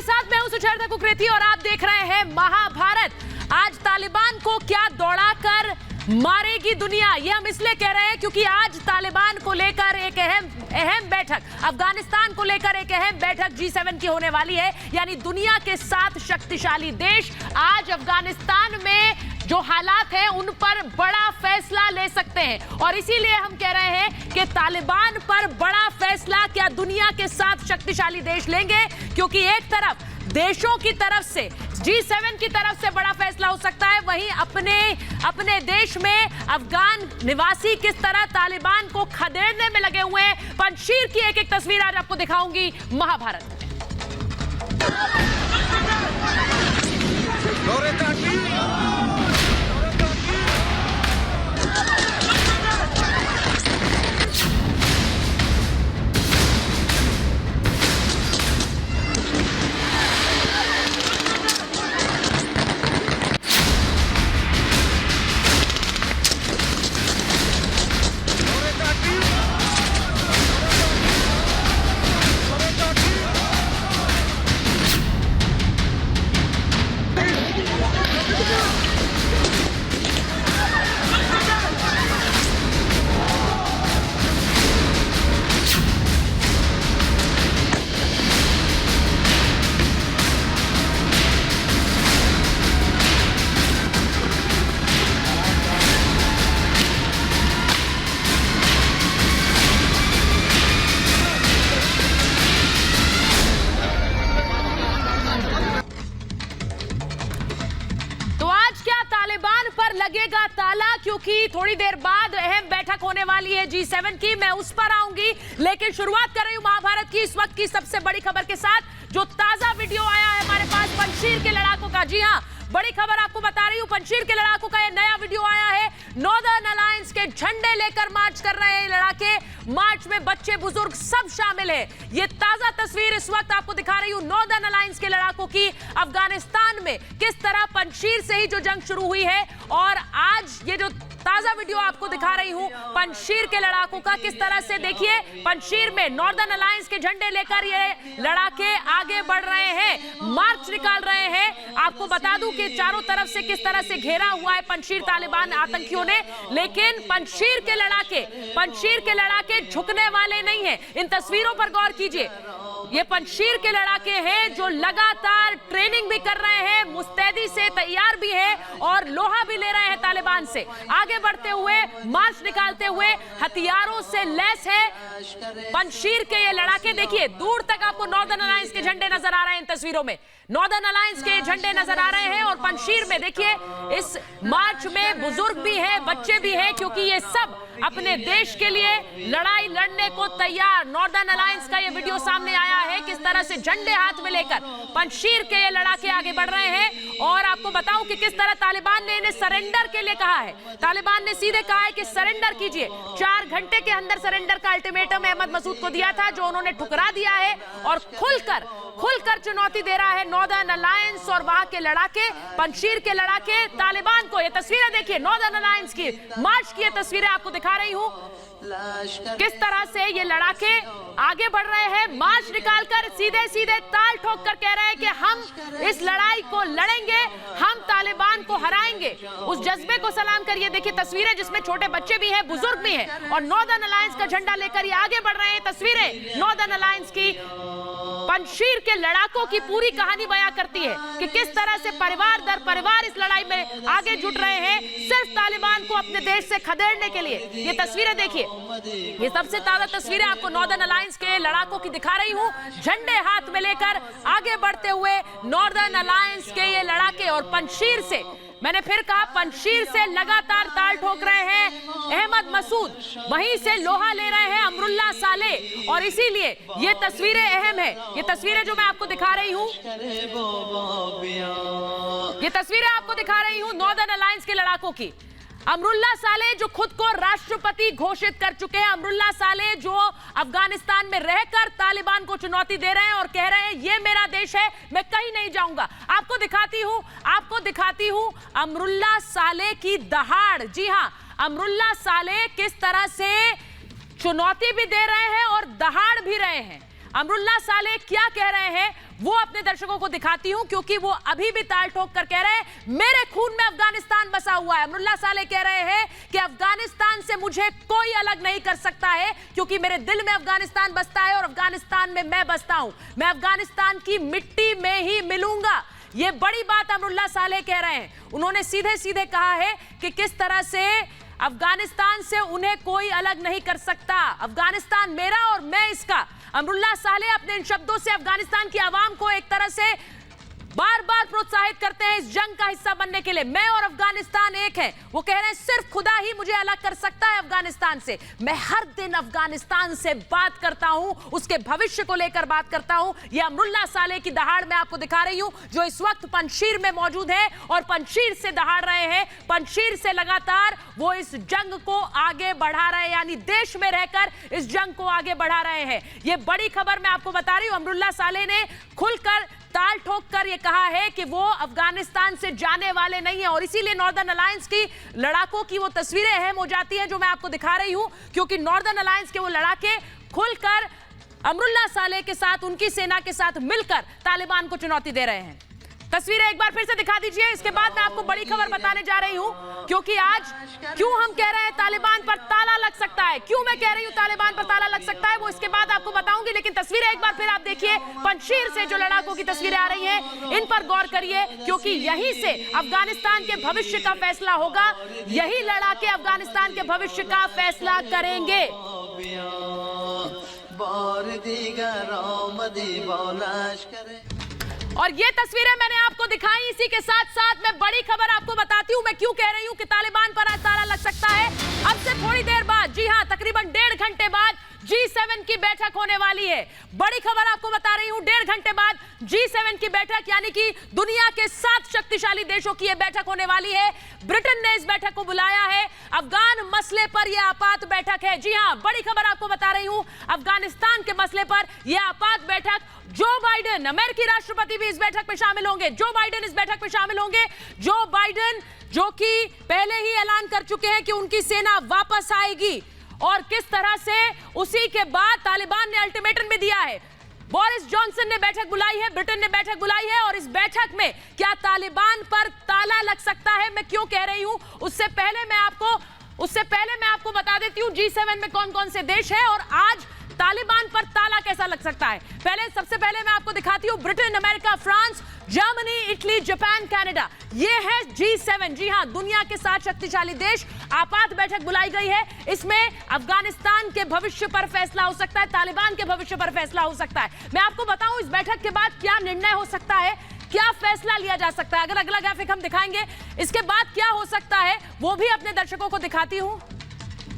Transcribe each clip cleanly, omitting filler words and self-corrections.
साथ मैं हूं सुचेता कुकरेती और आप देख रहे हैं महाभारत। आज तालिबान को क्या दौड़ाकर मारेगी दुनिया, ये हम इसलिए कह रहे हैं क्योंकि आज तालिबान को लेकर एक अहम बैठक, अफगानिस्तान को लेकर एक अहम बैठक G7 की होने वाली है। यानी दुनिया के 7 शक्तिशाली देश आज अफगानिस्तान में जो हालात हैं उन पर बड़ा फैसला ले सकते हैं और इसीलिए हम कह रहे हैं कि तालिबान पर बड़ा फैसला क्या दुनिया के 7 शक्तिशाली देश लेंगे, क्योंकि एक तरफ देशों की तरफ से G7 की तरफ से बड़ा फैसला हो सकता है, वहीं अपने देश में अफगान निवासी किस तरह तालिबान को खदेड़ने में लगे हुए हैं। पंजशीर की एक तस्वीर आज आपको दिखाऊंगी महाभारत। लगेगा ताला, क्योंकि थोड़ी देर बाद अहम बैठक होने वाली है G7 की, मैं उस पर आऊंगी। लेकिन शुरुआत कर रही हूं महाभारत की इस वक्त की सबसे बड़ी खबर के साथ, जो ताजा वीडियो आया है हमारे पास पंजशीर के लड़ाकों का। जी हां, बड़ी खबर आपको बता रही हूं, पंजशीर के लड़ाकों का ये नया वीडियो आया है। नॉर्दर्न अलायंस के झंडे लेकर मार्च कर रहे हैं लड़ाके। मार्च में बच्चे बुजुर्ग सब शामिल है। ये ताजा तस्वीर इस वक्त आपको दिखा रही हूं नॉर्दर्न अलायंस के लड़ाकों की। अफगानिस्तान में किस तरह पंजशीर से ही जो जंग शुरू हुई है और आज ये जो ताजा वीडियो आपको दिखा रही हूं पंजशीर के लड़ाकों का, किस तरह से देखिए पंजशीर में नॉर्दर्न अलायंस के झंडे लेकर ये लड़ाके आगे बढ़ रहे हैं, मार्च निकाल रहे हैं। आपको बता दूं कि चारों तरफ से किस तरह से घेरा हुआ है पंजशीर तालिबान आतंकियों ने, लेकिन पंजशीर के लड़ाके झुकने वाले नहीं हैं। इन तस्वीरों पर गौर कीजिए, ये पंजशीर के लड़ाके हैं जो लगातार ट्रेनिंग भी कर रहे हैं, मुस्तैदी से तैयार भी है और लोहा भी ले रहे हैं तालिबान से। आगे बढ़ते हुए, मार्च निकालते हुए, हथियारों से लैस है पंजशीर के ये लड़ाके। देखिए दूर तक आपको नॉर्दर्न अलायंस के झंडे नजर आ रहे हैं। इन तस्वीरों में नॉर्दर्न अलायंस के झंडे नजर आ रहे हैं और पंजशीर में देखिए इस मार्च में बुजुर्ग भी हैं, बच्चे भी हैं, क्योंकि ये सब अपने देश के लिए लड़ाई लड़ने को तैयार। नॉर्दर्न अलायंस का ये वीडियो सामने आया है, किस तरह से झंडे हाथ में लेकर पंजशीर के ये लड़ाके आगे बढ़ रहे हैं। और आपको बताऊं कि किस तरह तालिबान ने इन्हें सरेंडर के लिए कहा है। तालिबान ने सीधे कहा है कि सरेंडर कीजिए। 4 घंटे के अंदर सरेंडर का अल्टीमेटम अहमद मसूद को दिया था, जो उन्होंने ठुकरा दिया है और खुलकर चुनौती दे रहा है नॉर्दर्न अलायंस और वहां के लड़ाके, पंजशीर के लड़ाके तालिबान को। ये तस्वीरें देखिए नॉर्दर्न अलायंस की मार्च की, ये तस्वीरें आपको दिखा रही हूं किस तरह से ये लड़ाके आगे बढ़ रहे हैं। मार्च निकालकर सीधे ताल ठोक कर कह रहे हैं कि हम इस लड़ाई को लड़ेंगे, हम तालिबान को हराएंगे। उस जज्बे को सलाम करिए। देखिए तस्वीरें जिसमें छोटे बच्चे भी हैं, बुजुर्ग भी हैं और नॉर्दर्न अलायंस का झंडा लेकर ये आगे बढ़ रहे हैं। तस्वीरें नॉर्दर्न अलायंस की पंजशीर के लड़ाकों की पूरी कहानी बयां करती है कि किस तरह से परिवार दर परिवार इस लड़ाई में आगे जुट रहे हैं, सिर्फ तालिबान को अपने देश से खदेड़ने के लिए। ये तस्वीरें देखिए, ये सबसे ताजा तस्वीरें आपको नॉर्दर्न अलायंस के लड़ाकों की दिखा रही हूं, झंडे हाथ में लेकर आगे बढ़ते हुए नॉर्दर्न अलायंस के ये लड़ाके। और पंजशीर से, मैंने फिर कहा, पंजशीर से लगातार ताल ठोक रहे हैं अहमद मसूद, वहीं से लोहा ले रहे हैं अमरुल्लाह सालेह। और इसीलिए ये तस्वीरें अहम है। ये तस्वीरें जो मैं आपको दिखा रही हूं, ये तस्वीरें आपको दिखा रही हूं नॉर्दर्न अलायंस के लड़ाकों की। अमरुल्लाह सालेह जो खुद को राष्ट्रपति घोषित कर चुके हैं, अमरुल्लाह सालेह जो अफगानिस्तान में रहकर तालिबान को चुनौती दे रहे हैं और कह रहे हैं ये मेरा देश है, मैं कहीं नहीं जाऊंगा। आपको दिखाती हूं अमरुल्लाह सालेह की दहाड़। जी हां, अमरुल्लाह सालेह किस तरह से चुनौती भी दे रहे हैं और दहाड़ भी रहे हैं। अमरुल्लाह सालेह क्या कह रहे हैं वो अपने दर्शकों को दिखाती हूं, क्योंकि वो अभी भी ताल ठोक कर कह रहे हैं मेरे खून में अफगानिस्तान बसा हुआ है। अमरुल्लाह सालेह कह रहे हैं कि अफगानिस्तान से मुझे कोई अलग नहीं कर सकता है, क्योंकि मेरे दिल में अफगानिस्तान बसता है और अफगानिस्तान में मैं बसता हूं। मैं अफगानिस्तान की मिट्टी में ही मिलूंगा। ये बड़ी बात अमरुल्लाह सालेह कह रहे हैं। उन्होंने सीधे सीधे कहा है कि किस तरह से अफगानिस्तान से उन्हें कोई अलग नहीं कर सकता। अफगानिस्तान मेरा और मैं इसका। अमरुल्लाह सालेह अपने इन शब्दों से अफगानिस्तान की आवाम को एक तरह से बार बार प्रोत्साहित करते हैं इस जंग का हिस्सा बनने के लिए। मैं और अफगानिस्तान एक है। वो कह रहे हैं सिर्फ खुदा ही मुझे अलग कर सकता है अफगानिस्तान से। मैं हर दिन अफगानिस्तान से बात करता हूं, उसके भविष्य को लेकर बात करता हूं। ये अमरुल्लाह सालेह की दहाड़ मैं आपको दिखा रही हूं, जो इस वक्त पंजशीर में मौजूद है और पंजशीर से दहाड़ रहे हैं। पंजशीर से लगातार वो इस जंग को आगे बढ़ा रहे हैं, यानी देश में रहकर इस जंग को आगे बढ़ा रहे हैं। ये बड़ी खबर मैं आपको बता रही हूं। अमरुल्लाह सालेह ने खुलकर ताल ठोक कर यह कहा है कि वो अफगानिस्तान से जाने वाले नहीं है, और इसीलिए नॉर्दर्न अलायंस की लड़ाकों की वो तस्वीरें अहम हो जाती हैं जो मैं आपको दिखा रही हूं, क्योंकि नॉर्दर्न अलायंस के वो लड़ाके खुलकर अमरुल्लाह सालेह के साथ, उनकी सेना के साथ मिलकर तालिबान को चुनौती दे रहे हैं। तस्वीरें एक बार फिर से दिखा दीजिए। इसके बाद मैं आपको बड़ी खबर बताने जा रही हूं, क्योंकि आज क्यों हम कह रहे हैं तालिबान पर ताला लग सकता है, क्यों मैं कह रही हूं तालिबान पर ताला लग सकता है, वो इसके बाद आपको बताऊंगी। लेकिन तस्वीरें एक बार फिर आप देखिए। पंजशीर से जो लड़ाकों की तस्वीरें आ रही हैं, इन पर गौर करिए, क्योंकि यहीं से अफगानिस्तान के भविष्य का फैसला होगा। यही लड़ाके अफगानिस्तान के भविष्य का फैसला करेंगे। और ये तस्वीरें मैंने आपको दिखाई। इसी के साथ साथ मैं बड़ी खबर आपको बताती हूं, मैं क्यों कह रही हूं कि तालिबान पर आज ताला लग सकता है। अब से थोड़ी देर बाद, जी हां, तकरीबन 1.5 घंटे बाद G7 की बैठक होने वाली है। बड़ी खबर आपको बता रही हूं, 1.5 घंटे बाद G7 की बैठक, यानी कि दुनिया के 7 शक्तिशाली देशों की यह बैठक होने वाली है। ब्रिटेन ने इस बैठक को बुलाया है। अफगान मसले पर यह आपात बैठक है। जी हां, बड़ी खबर आपको बता रही हूं, अफगानिस्तान के मसले पर यह आपात बैठक। जो बाइडेन, अमेरिकी राष्ट्रपति भी इस बैठक में शामिल होंगे। जो बाइडेन इस बैठक में शामिल होंगे। जो बाइडेन जो कि पहले ही ऐलान कर चुके हैं कि उनकी सेना वापस आएगी, और किस तरह से उसी के बाद तालिबान ने अल्टीमेटम भी दिया है। बोरिस जॉनसन ने बैठक बुलाई है, ब्रिटेन ने बैठक बुलाई है, और इस बैठक में क्या तालिबान पर ताला लग सकता है, मैं क्यों कह रही हूं, उससे पहले मैं आपको बता देती हूं G7 में कौन कौन से देश है और आज तालिबान पर ताला कैसा लग सकता है। सबसे पहले मैं आपको दिखाती हूं Britain, America, France, Germany, Italy, Japan, Canada. ये है G7। जी हां, दुनिया के 7 शक्तिशाली देश। आपात बैठक बुलाई गई है। इसमें अफगानिस्तान के भविष्य पर फैसला हो सकता है, तालिबान के भविष्य पर फैसला हो सकता है। मैं आपको बताऊं इस बैठक के बाद क्या निर्णय हो सकता है, क्या फैसला लिया जा सकता है। अगर अगला ग्राफिक हम दिखाएंगे, इसके बाद क्या हो सकता है वो भी अपने दर्शकों को दिखाती हूं।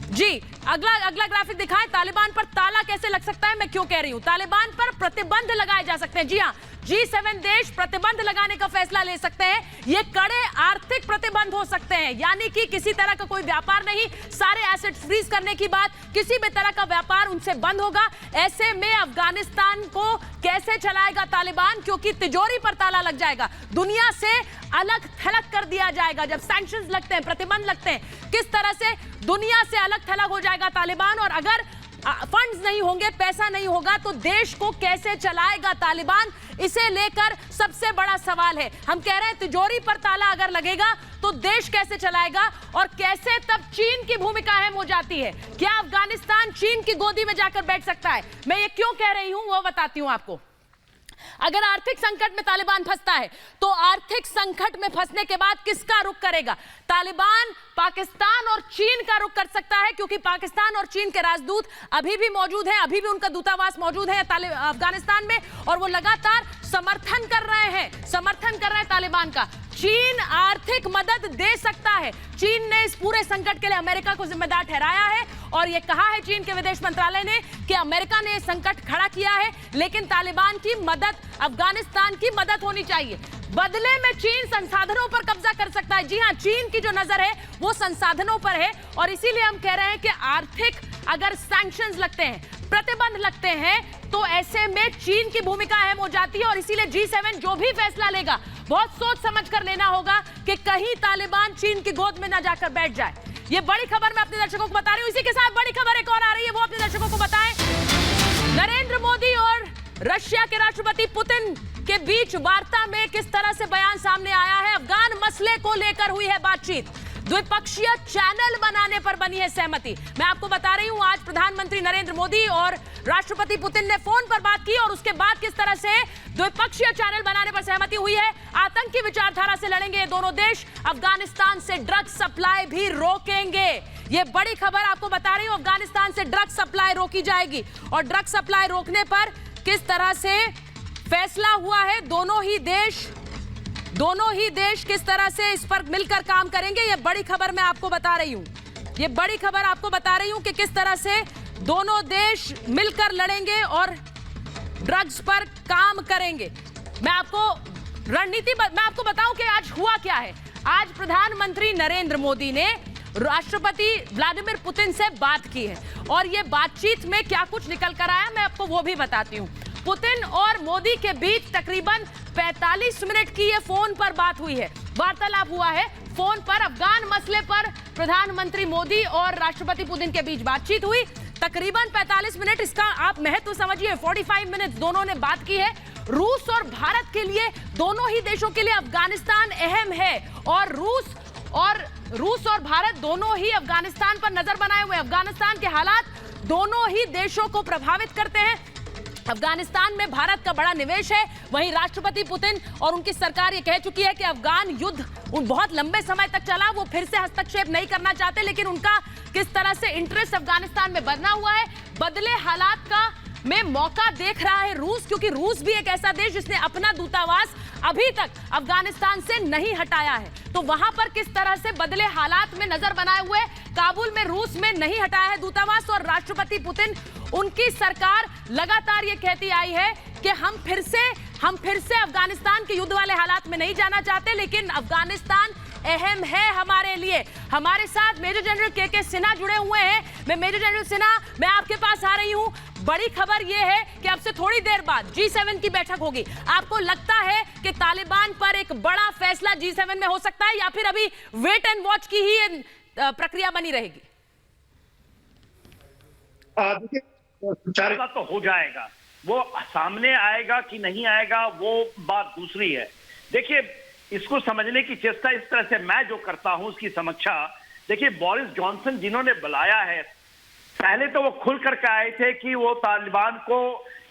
जी, अगला ग्राफिक दिखाएं। तालिबान पर ताला कैसे लग सकता है, मैं क्यों कह रही हूं। तालिबान पर प्रतिबंध लगाए जा सकते हैं। जी हां, G7 देश प्रतिबंध लगाने का फैसला ले सकते हैं। ये कड़े आर्थिक प्रतिबंध हो सकते हैं, यानी कि किसी तरह का कोई व्यापार नहीं, सारे एसेट्स फ्रीज करने की बात, किसी भी तरह का व्यापार उनसे बंद होगा। ऐसे में अफगानिस्तान को कैसे चलाएगा तालिबान, क्योंकि तिजोरी पर ताला लग जाएगा, दुनिया से अलग थलग कर दिया जाएगा। जब सैंक्शंस लगते हैं, प्रतिबंध लगते हैं, किस तरह से दुनिया से अलग थलग हो जाएगा तालिबान। और अगर फंड्स नहीं होंगे, पैसा नहीं होगा, तो देश को कैसे चलाएगा तालिबान, इसे लेकर सबसे बड़ा सवाल है। हम कह रहे हैं तिजोरी पर ताला अगर लगेगा तो देश कैसे चलाएगा, और कैसे तब चीन की भूमिका अहम हो जाती है। क्या अफगानिस्तान चीन की गोदी में जाकर बैठ सकता है। मैं ये क्यों कह रही हूं वो बताती हूं आपको। अगर आर्थिक संकट में तालिबान फंसता है, तो आर्थिक संकट में फंसने के बाद किसका रुख करेगा। तालिबान पाकिस्तान और चीन का रुख कर सकता है, क्योंकि पाकिस्तान और चीन के राजदूत अभी भी मौजूद हैं, अभी भी उनका दूतावास मौजूद है अफगानिस्तान में, और वो लगातार समर्थन कर रहे हैं तालिबान का। चीन आर्थिक मदद दे सकता है। चीन ने इस पूरे संकट के लिए अमेरिका को जिम्मेदार ठहराया है, और यह कहा है चीन के विदेश मंत्रालय ने कि अमेरिका ने संकट खड़ा किया है, लेकिन तालिबान की मदद, अफगानिस्तान की मदद होनी चाहिए। बदले में चीन संसाधनों पर कब्जा कर सकता है। जी हां, चीन की जो नजर है वो संसाधनों पर है, और इसीलिए हम कह रहे हैं कि आर्थिक अगर सैंक्शंस लगते हैं, प्रतिबंध लगते हैं, तो ऐसे में चीन की भूमिका अहम हो जाती है। और इसीलिए G7 जो भी फैसला लेगा बहुत सोच समझ कर लेना होगा कि कहीं तालिबान चीन की गोद में ना जाकर बैठ जाए। ये बड़ी खबर मैं अपने दर्शकों को बता रही हूं। इसी के साथ बड़ी खबर एक और आ रही है, वो अपने दर्शकों को बताएं। नरेंद्र मोदी और रशिया के राष्ट्रपति पुतिन के बीच वार्ता में किस तरह से बयान सामने आया है। अफगान मसले को लेकर हुई है बातचीत, द्विपक्षीय चैनल बनाने पर बनी है सहमति। मैं आपको बता रही हूं, आज प्रधानमंत्री नरेंद्र मोदी और राष्ट्रपति पुतिन ने फोन पर बात की और उसके बाद किस तरह से द्विपक्षीय चैनल बनाने पर सहमति हुई है। आतंकी विचारधारा से लड़ेंगे ये दोनों देश, अफगानिस्तान से ड्रग सप्लाई भी रोकेंगे। ये बड़ी खबर आपको बता रही हूं, अफगानिस्तान से ड्रग सप्लाई रोकी जाएगी और ड्रग सप्लाई रोकने पर किस तरह से फैसला हुआ है। दोनों ही देश किस तरह से इस पर मिलकर काम करेंगे। ये बड़ी खबर मैं आपको बता रही हूं, ये बड़ी खबर आपको बता रही हूं कि किस तरह से दोनों देश मिलकर लड़ेंगे और ड्रग्स पर काम करेंगे। मैं आपको बताऊं कि आज हुआ क्या है। आज प्रधानमंत्री नरेंद्र मोदी ने राष्ट्रपति व्लादिमीर पुतिन से बात की है और ये बातचीत में क्या कुछ निकल कर आया मैं आपको वो भी बताती हूं। पुतिन और मोदी के बीच तकरीबन 45 मिनट की ये फोन पर बात हुई है, वार्तालाप हुआ है फोन पर। अफगान मसले पर प्रधानमंत्री मोदी और राष्ट्रपति पुतिन के बीच बातचीत हुई तकरीबन 45 मिनट। इसका आप महत्व समझिए, 45 मिनट दोनों ने बात की है। रूस और भारत के लिए, दोनों ही देशों के लिए अफगानिस्तान अहम है और रूस और भारत दोनों ही अफगानिस्तान पर नजर बनाए हुए। अफगानिस्तान के हालात दोनों ही देशों को प्रभावित करते हैं। अफगानिस्तान में भारत का बड़ा निवेश है। वहीं राष्ट्रपति पुतिन और उनकी सरकार ये कह चुकी है कि अफगान युद्ध बहुत लंबे समय तक चला, वो फिर से हस्तक्षेप नहीं करना चाहते, लेकिन उनका किस तरह से इंटरेस्ट अफगानिस्तान में बना हुआ है। बदले हालात का में मौका देख रहा है रूस, क्योंकि रूस भी एक ऐसा देश जिसने अपना दूतावास अभी तक अफगानिस्तान से नहीं हटाया है। तो वहां पर किस तरह से बदले हालात में नजर बनाए हुए काबुल में रूस में नहीं हटाया है दूतावास। और राष्ट्रपति पुतिन, उनकी सरकार लगातार ये कहती आई है कि हम फिर से अफगानिस्तान के युद्ध वाले हालात में नहीं जाना चाहते, लेकिन अफगानिस्तान अहम है हमारे लिए। हमारे साथ मेजर जनरल के सिन्हा जुड़े हुए हैं। मैं मेजर जनरल सिन्हा, मैं आपके पास आ रही हूं। बड़ी खबर यह है कि अब से थोड़ी देर बाद G7 की बैठक होगी। आपको लगता है कि तालिबान पर एक बड़ा फैसला G7 में हो सकता है या फिर अभी वेट एंड वॉच की ही प्रक्रिया बनी रहेगी? देखिए, तो हो जाएगा, वो सामने आएगा कि नहीं आएगा वो बात दूसरी है। देखिए, इसको समझने की चेष्टा इस तरह से मैं जो करता हूं उसकी समीक्षा, देखिए बोरिस जॉनसन जिन्होंने बुलाया है, पहले तो वो खुल करके आए थे कि वो तालिबान को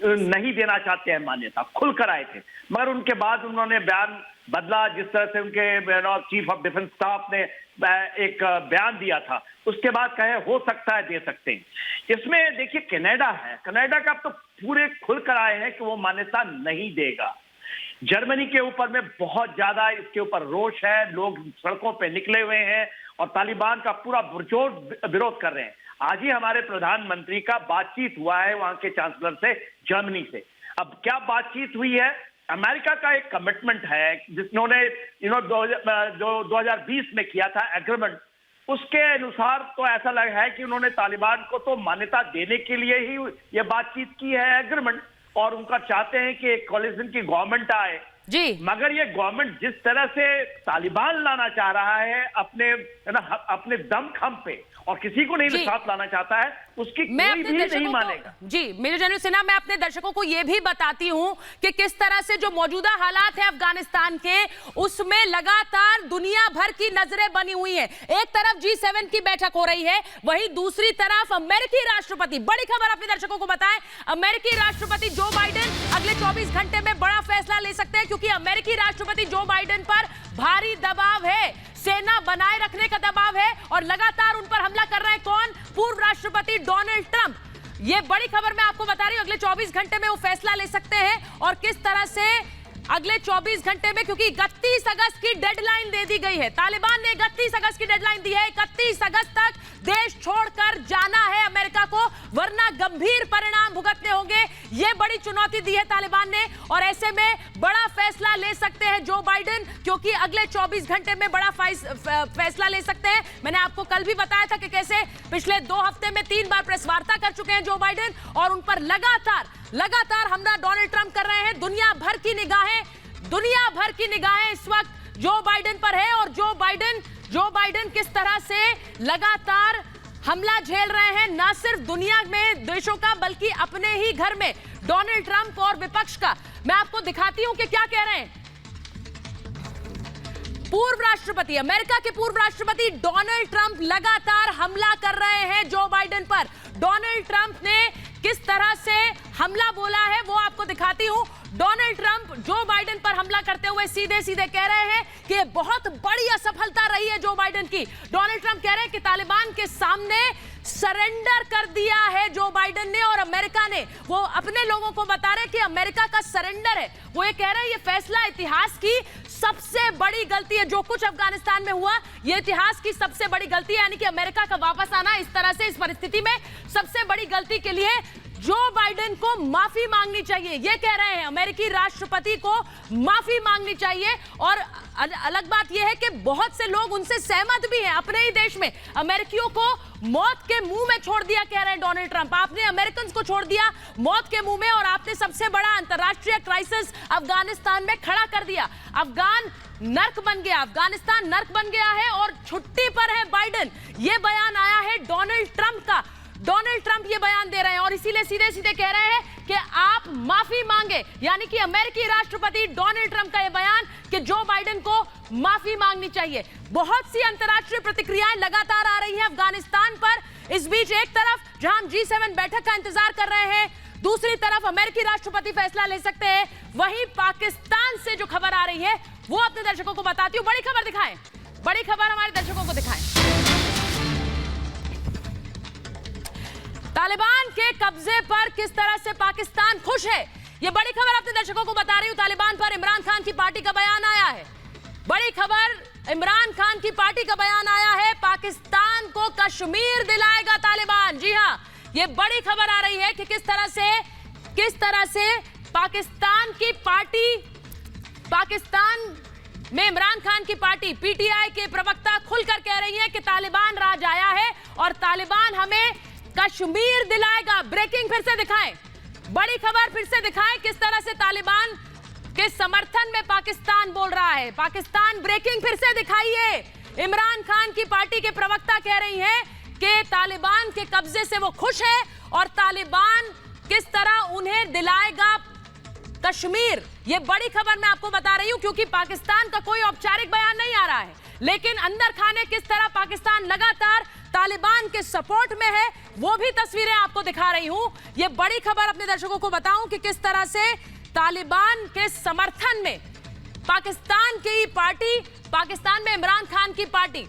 नहीं देना चाहते हैं मान्यता, खुल कर आए थे, मगर उनके बाद उन्होंने बयान बदला। जिस तरह से उनके चीफ ऑफ डिफेंस स्टाफ ने एक बयान दिया था, उसके बाद कहे हो सकता है दे सकते हैं। इसमें देखिए कनाडा है, कनाडा का तो पूरे खुल कर आए हैं कि वो मान्यता नहीं देगा। जर्मनी के ऊपर में बहुत ज्यादा इसके ऊपर रोष है, लोग सड़कों पे निकले हुए हैं और तालिबान का पूरा पुरजोर विरोध कर रहे हैं। आज ही हमारे प्रधानमंत्री का बातचीत हुआ है वहां के चांसलर से, जर्मनी से। अब क्या बातचीत हुई है? अमेरिका का एक कमिटमेंट है जिन्होंने 2020 में किया था एग्रीमेंट, उसके अनुसार तो ऐसा लगा है कि उन्होंने तालिबान को तो मान्यता देने के लिए ही ये बातचीत की है एग्रीमेंट, और उनका चाहते हैं कि एक कोलिशन की गवर्नमेंट आए जी। मगर ये गवर्नमेंट जिस तरह से तालिबान लाना चाह रहा है अपने दमखम पे और किसी को नहीं साथ लाना चाहता है, उसकी कोई भी नहीं मानेगा। जी मेजर जनरल सिन्हा, मैं अपने दर्शकों को यह भी बताती हूं कि किस तरह से जो मौजूदा हालात है अफगानिस्तान के, उसमें लगातार दुनिया भर की नजरें बनी हुई हैं। एक तरफ G7 की बैठक हो रही है, वहीं दूसरी तरफ अमेरिकी राष्ट्रपति, बड़ी खबर अपने दर्शकों को बताएं, अमेरिकी राष्ट्रपति जो बाइडेन अगले 24 घंटे में बड़ा फैसला ले सकते हैं, क्योंकि अमेरिकी राष्ट्रपति जो बाइडेन पर भारी दबाव है, सेना बनाए रखने का दबाव है और लगातार उन पर हमला कर रहे हैं कौन? पूर्व राष्ट्रपति डोनाल्ड ट्रंप। ये बड़ी खबर मैं आपको बता रही हूं, अगले 24 घंटे में वो फैसला ले सकते हैं। और किस तरह से अगले 24 घंटे में, क्योंकि 31 अगस्त की डेडलाइन दे दी गई है, तालिबान ने 31 अगस्त की डेडलाइन दी है, 31 अगस्त तक देश छोड़कर जाना है अमेरिका को, वरना गंभीर परिणाम भुगतने होंगे। ये बड़ी चुनौती दी है तालिबान ने और ऐसे में बड़ा फैसला ले सकते हैं जो बाइडेन, क्योंकि अगले 24 घंटे में बड़ा फैसला ले सकते हैं। मैंने आपको कल भी बताया था कि कैसे पिछले 2 हफ्ते में 3 बार प्रेस वार्ता कर चुके हैं जो बाइडेन और उन पर लगातार हमला डोनाल्ड ट्रंप कर रहे हैं। दुनिया भर की निगाहें इस वक्त जो बाइडेन पर है और जो बाइडेन किस तरह से लगातार हमला झेल रहे हैं, न सिर्फ दुनिया में देशों का बल्कि अपने ही घर में। डोनाल्ड ट्रंप और विपक्ष का। मैं आपको दिखाती हूं कि क्या कह रहे हैं। पूर्व राष्ट्रपति, अमेरिका के पूर्व राष्ट्रपति डोनाल्ड ट्रंप लगातार हमला कर रहे हैं जो बाइडेन पर। डोनाल्ड ट्रंप ने किस तरह से हमला बोला है वो आपको दिखाती हूं। डोनाल्ड ट्रंप जो बाइडेन पर हमला करते हुए सीधे सीधे कह रहे हैं कि बहुत बड़ी असफलता रही है जो बाइडेन की। डोनाल्ड ट्रंप कह रहे हैं कि तालिबान के सामने सरेंडर कर दिया है जो बाइडेन ने और अमेरिका ने। वो अपने लोगों को बता रहे हैं कि अमेरिका का सरेंडर है। वो ये कह रहे हैं ये फैसला इतिहास की सबसे बड़ी गलती है। जो कुछ अफगानिस्तान में हुआ ये इतिहास की सबसे बड़ी गलती है, यानी कि अमेरिका का वापस आना इस तरह से इस परिस्थिति में सबसे बड़ी गलती के लिए जो बाइडेन को माफी मांगनी चाहिए। ये कह रहे हैं अमेरिकी राष्ट्रपति को माफी मांगनी चाहिए। और अलग बात यह है कि बहुत से लोग उनसे सहमत भी हैं। अपने ही देश में अमेरिकियों को मौत के मुंह में छोड़ दिया, कह रहे हैं डोनाल्ड ट्रंप। आपने अमेरिकन को छोड़ दिया मौत के मुंह में और आपने सबसे बड़ा अंतरराष्ट्रीय क्राइसिस अफगानिस्तान में खड़ा कर दिया। अफगान नर्क बन गया, अफगानिस्तान नर्क बन गया है और छुट्टी पर है बाइडेन। यह बयान आया है डोनाल्ड ट्रंप का। डोनाल्ड ट्रंप ये बयान दे रहे हैं और इसीलिए सीधे सीधे कह रहे हैं कि आप माफी मांगे, यानी कि अमेरिकी राष्ट्रपति डोनाल्ड ट्रंप का ये बयान कि जो बाइडेन को माफी मांगनी चाहिए। बहुत सी अंतर्राष्ट्रीय प्रतिक्रियाएं लगातार आ रही हैं अफगानिस्तान पर। इस बीच एक तरफ जहां हम G7 बैठक का इंतजार कर रहे हैं, दूसरी तरफ अमेरिकी राष्ट्रपति फैसला ले सकते हैं। वहीं पाकिस्तान से जो खबर आ रही है वो अपने दर्शकों को बताती हूं। बड़ी खबर दिखाएं, बड़ी खबर हमारे दर्शकों को दिखाएं। तालिबान के कब्जे पर किस तरह से पाकिस्तान खुश है, यह बड़ी खबर अपने दर्शकों को बता रही हूं। तालिबान पर इमरान खान की पार्टी का बयान आया है। बड़ी खबर, इमरान खान की पार्टी का बयान आया है। पाकिस्तान को कश्मीर दिलाएगा तालिबान। जी हां, यह बड़ी खबर आ रही है कि किस तरह से पाकिस्तान की पार्टी, पाकिस्तान में इमरान खान की पार्टी पीटीआई के प्रवक्ता खुलकर कह रही है कि तालिबान राज आया है और तालिबान हमें कश्मीर दिलाएगा। ब्रेकिंग फिर से दिखाएं, बड़ी खबर फिर से दिखाएं किस तरह से तालिबान के समर्थन में पाकिस्तान बोल रहा है। पाकिस्तान ब्रेकिंग फिर से दिखाइए। इमरान खान की पार्टी के प्रवक्ता कह रही हैं कि तालिबान के कब्जे से वो खुश है और तालिबान किस तरह उन्हें दिलाएगा कश्मीर। ये बड़ी खबर मैं आपको बता रही हूं क्योंकि पाकिस्तान का कोई औपचारिक बयान नहीं आ रहा है, लेकिन अंदर खाने किस तरह पाकिस्तान लगातार तालिबान के सपोर्ट में है वो भी तस्वीरें आपको दिखा रही हूं। ये बड़ी खबर अपने दर्शकों को बताऊं कि किस तरह से तालिबान के समर्थन में पाकिस्तान की पार्टी, पाकिस्तान में इमरान खान की पार्टी,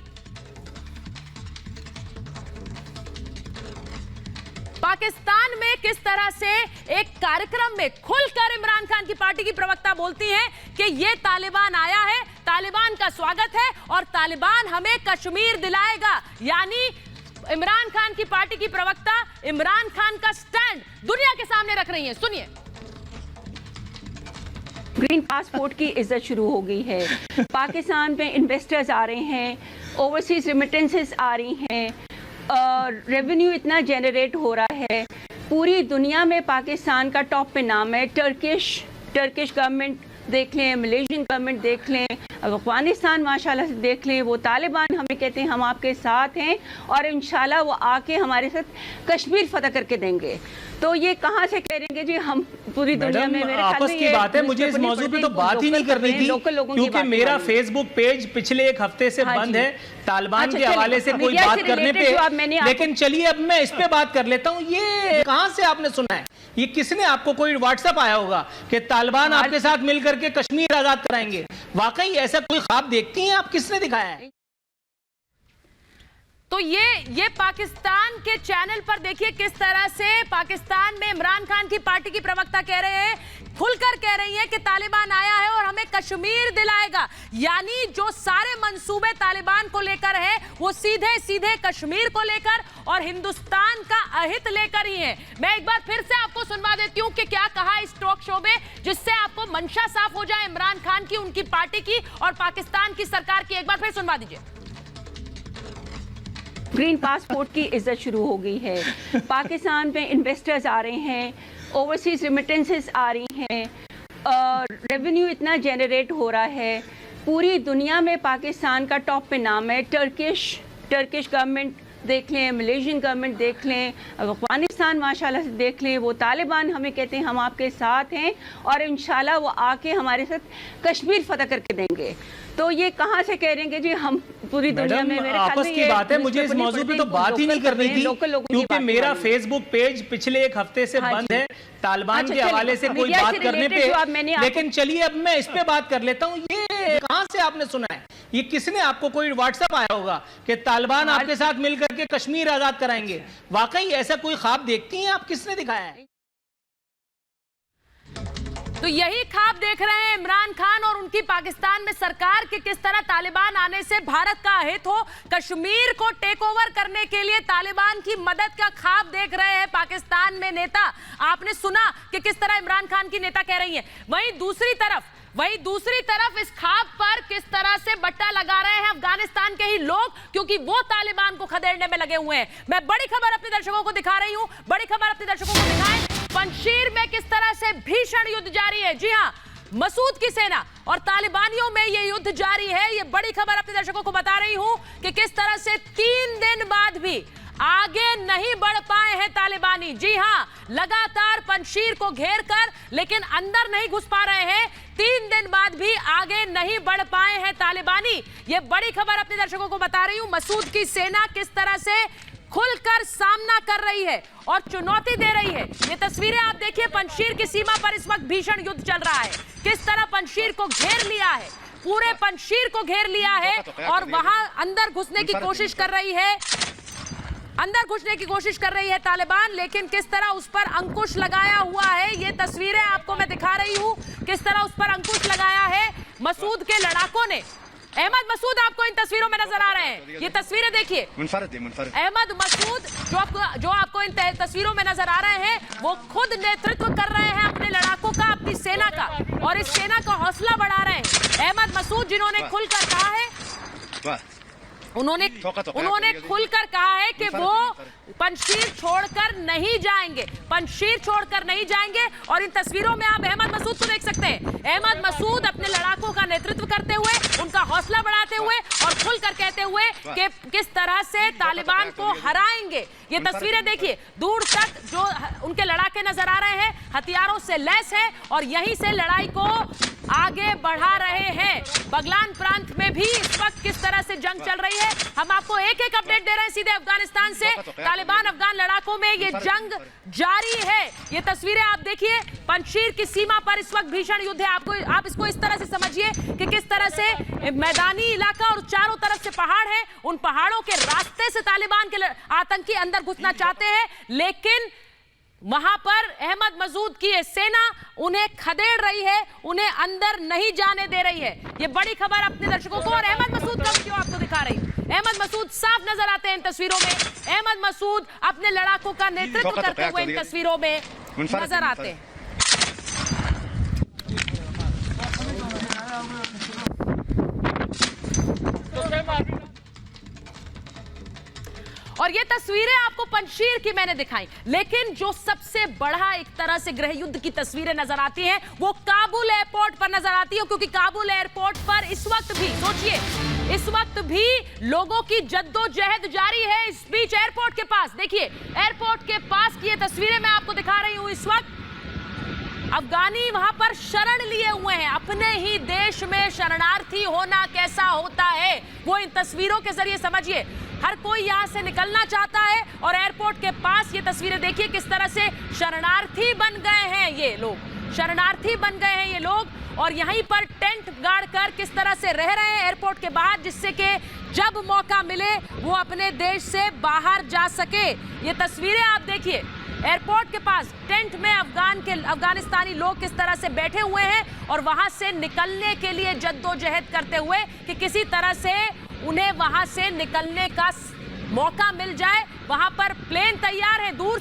पाकिस्तान में किस तरह से एक कार्यक्रम में खुलकर इमरान खान की पार्टी की प्रवक्ता बोलती हैं कि ये तालिबान आया है, तालिबान का स्वागत है और तालिबान हमें कश्मीर दिलाएगा। यानी इमरान खान की पार्टी की प्रवक्ता इमरान खान का स्टैंड दुनिया के सामने रख रही हैं। सुनिए। ग्रीन पासपोर्ट की इज्जत शुरू हो गई है। पाकिस्तान में इन्वेस्टर्स आ रहे हैं, ओवरसीज रिमिटेंसेस आ रही हैं, रेवेन्यू इतना जनरेट हो रहा है। पूरी दुनिया में पाकिस्तान का टॉप पे नाम है। टर्किश गवर्नमेंट देख लें, मलेशियन गवर्नमेंट देख लें, अफगानिस्तान माशाल्लाह से देख लें। वो तालिबान हमें कहते हैं हम आपके साथ हैं और इंशाल्लाह वो आके हमारे साथ कश्मीर फतह करके देंगे। तो ये कहाँ से करेंगे जी? हम पूरी दुनिया में मेरे आपस की बात है। मुझे इस मौजूद पे तो बात ही नहीं करनी थी क्योंकि मेरा फेसबुक पेज पिछले एक हफ्ते से बंद है तालिबान के हवाले से कोई बात करने पे। लेकिन चलिए अब मैं इस पे बात कर लेता हूँ। ये कहाँ से आपने सुना है? ये किसने आपको, कोई व्हाट्सएप आया होगा कि तालिबान आपके साथ मिलकर के कश्मीर आजाद कराएंगे? वाकई ऐसा कोई ख्वाब देखती हैं आप? किसने दिखाया है? तो ये पाकिस्तान के चैनल पर देखिए किस तरह से पाकिस्तान में इमरान खान की पार्टी की प्रवक्ता कह रहे हैं, खुलकर कह रही है कि तालिबान आया है और हमें कश्मीर दिलाएगा। यानी जो सारे मंसूबे तालिबान को लेकर है वो सीधे सीधे कश्मीर को लेकर और हिंदुस्तान का अहित लेकर ही है। मैं एक बार फिर से आपको सुनवा देती हूँ कि क्या कहा इस टॉक शो में, जिससे आपको मंशा साफ हो जाए इमरान खान की, उनकी पार्टी की और पाकिस्तान की सरकार की। एक बार फिर सुनवा दीजिए। ग्रीन पासपोर्ट की इज्जत शुरू हो गई है। पाकिस्तान में इन्वेस्टर्स आ रहे हैं, ओवरसीज रिमिटेंसेस आ रही हैं, रेवेन्यू इतना जनरेट हो रहा है। पूरी दुनिया में पाकिस्तान का टॉप पे नाम है। टर्किश गवर्नमेंट देख लें, मलेशियन गवर्नमेंट देख लें, अफगानिस्तान माशाल्लाह से देख लें, वो तालिबान हमें कहते हैं हम आपके साथ हैं और इंशाल्लाह वो आके हमारे साथ कश्मीर फतह करके देंगे। तो ये कहाँ से कह रहे हैं कि जी हम पूरी दुनिया में, मेरे ख्याल आपस की बात है, मुझे इस मौजू पे तो बात ही नहीं करनी थी क्योंकि मेरा फेसबुक पेज पिछले एक हफ्ते से बंद है तालिबान के हवाले से कोई बात करने पे। लेकिन चलिए अब मैं इस पे बात कर लेता हूँ। ये कहाँ से आपने सुना है? ये किसने आपको, कोई व्हाट्सएप आया होगा कि तालिबान आपके साथ मिलकर के कश्मीर आजाद कराएंगे? वाकई ऐसा कोई ख्वाब देखती हैं आप? किसने दिखाया है? तो यही ख्वाब देख रहे हैं इमरान खान और उनकी पाकिस्तान में सरकार के किस तरह तालिबान आने से भारत का हित हो, कश्मीर को टेक ओवर करने के लिए तालिबान की मदद का ख्वाब देख रहे हैं पाकिस्तान में नेता। आपने सुना कि किस तरह इमरान खान की नेता कह रही हैं। वहीं दूसरी तरफ इस ख्वाब पर किस तरह से बट्टा लगा रहे हैं अफगानिस्तान के ही लोग, क्योंकि वो तालिबान को खदेड़ने में लगे हुए हैं। मैं बड़ी खबर अपने दर्शकों को दिखा रही हूं, बड़ी खबर अपने दर्शकों को दिखाएं। पंजशीर में किस तरह से भीषण युद्ध जारी है। जी हां, मसूद की सेना और तालिबानियों में यह युद्ध जारी है। यह बड़ी खबर अपने दर्शकों को बता रही हूं कि किस तरह से 3 दिन बाद भी आगे नहीं बढ़ पाए हैं तालिबानी। जी हां, लगातार पंजशीर को घेर कर लेकिन अंदर नहीं घुस पा रहे हैं। 3 दिन बाद भी आगे नहीं बढ़ पाए हैं तालिबानी। यह बड़ी खबर अपने दर्शकों को बता रही हूं। मसूद की सेना किस तरह से खुलकर सामना कर रही है और चुनौती दे रही है। ये तस्वीरें आप देखिए, पंजशीर की सीमा पर इस वक्त भीषण युद्ध चल रहा है। किस तरह पंजशीर को घेर लिया है, पूरे पंजशीर को घेर लिया है और वहां अंदर घुसने की कोशिश कर रही है, तालिबान। लेकिन किस तरह उस पर अंकुश लगाया हुआ है, ये तस्वीरें आपको मैं दिखा रही हूं, किस तरह उस पर अंकुश लगाया है मसूद के लड़ाकों ने। अहमद मसूद आपको इन तस्वीरों में नजर आ रहे हैं, ये तस्वीरें देखिए। अहमद मसूद जो आपको इन तस्वीरों में नजर आ रहे हैं, वो खुद नेतृत्व कर रहे हैं अपने लड़ाकों का, अपनी सेना का, और इस सेना का हौसला बढ़ा रहे हैं। अहमद मसूद जिन्होंने खुलकर कहा है, उन्होंने खुलकर कहा है कि वो पंजशीर छोड़कर नहीं जाएंगे, पंजशीर छोड़कर नहीं जाएंगे। और इन तस्वीरों में आप अहमद मसूद को देख सकते हैं। अहमद मसूद अपने लड़ाकों का नेतृत्व करते हुए, उनका हौसला बढ़ाते हुए और खुलकर कहते हुए कि किस तरह से तालिबान को हराएंगे। ये तस्वीरें देखिए, दूर तक जो उनके लड़ाके नजर आ रहे हैं, हथियारों से लैस है और यहीं से लड़ाई को आगे बढ़ा रहे हैं। बगलान प्रांत में भी इस वक्त किस तरह से जंग चल रही है, हम आपको एक एक अपडेट दे रहे हैं सीधे अफगानिस्तान से। तालिबान अफगान लड़ाकों में ये जंग जारी है। ये तस्वीरें आप देखिए, पंजशीर की सीमा पर इस वक्त भीषण युद्ध है। आप इसको इस तरह से समझिए कि किस तरह से मैदानी इलाका और चारों तरफ से पहाड़ है, उन पहाड़ों के रास्ते से तालिबान के आतंकी अंदर घुसना चाहते हैं, लेकिन वहां पर अहमद मसूद की ये सेना उन्हें खदेड़ रही है, उन्हें अंदर नहीं जाने दे रही है। ये बड़ी खबर अपने दर्शकों को। और अहमद मसूद का वीडियो आपको दिखा रही हूं, अहमद मसूद साफ नजर आते हैं इन तस्वीरों में। अहमद मसूद अपने लड़ाकों का नेतृत्व करते हुए इन तस्वीरों में नजर आते हैं। और ये तस्वीरें आपको पंजशीर की मैंने दिखाई, लेकिन जो सबसे बड़ा एक तरह से गृह युद्ध की तस्वीरें नजर आती हैं, वो काबुल एयरपोर्ट पर नजर आती है। क्योंकि काबुल एयरपोर्ट पर इस वक्त भी, सोचिए, इस वक्त भी लोगों की जद्दोजहद जारी है। इस बीच एयरपोर्ट के पास देखिए, एयरपोर्ट के पास की ये तस्वीरें मैं आपको दिखा रही हूं। इस वक्त अफगानी वहां पर शरण लिए हुए हैं। अपने ही देश में शरणार्थी होना कैसा होता है, वो इन तस्वीरों के जरिए समझिए। हर कोई यहां से निकलना चाहता है और एयरपोर्ट के पास ये तस्वीरें देखिए, किस तरह से शरणार्थी बन गए हैं ये लोग, शरणार्थी बन गए हैं ये लोग। और यहीं पर टेंट गाड़ कर किस तरह से रह रहे हैं एयरपोर्ट के बाहर, जिससे कि जब मौका मिले वो अपने देश से बाहर जा सके। ये तस्वीरें आप देखिए, एयरपोर्ट के पास टेंट में अफगानिस्तानी लोग किस तरह से बैठे हुए हैं और वहां से निकलने के लिए जद्दोजहद करते हुए कि किसी तरह से उन्हें वहां से निकलने का मौका मिल जाए। वहां पर प्लेन तैयार है, दूर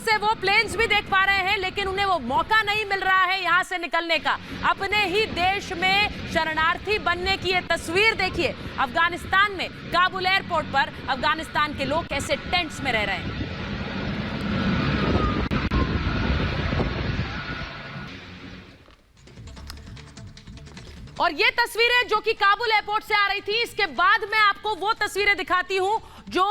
से वो प्लेन्स भी देख पा रहे हैं, लेकिन उन्हें वो मौका नहीं मिल रहा है यहां से निकलने का। अपने ही देश में शरणार्थी बनने की ये तस्वीर देखिए, अफगानिस्तान में काबुल एयरपोर्ट पर अफगानिस्तान के लोग कैसे टेंट्स में रह रहे हैं। और ये तस्वीरें जो कि काबुल एयरपोर्ट से आ रही थी, इसके बाद मैं आपको वो तस्वीरें दिखाती हूं जो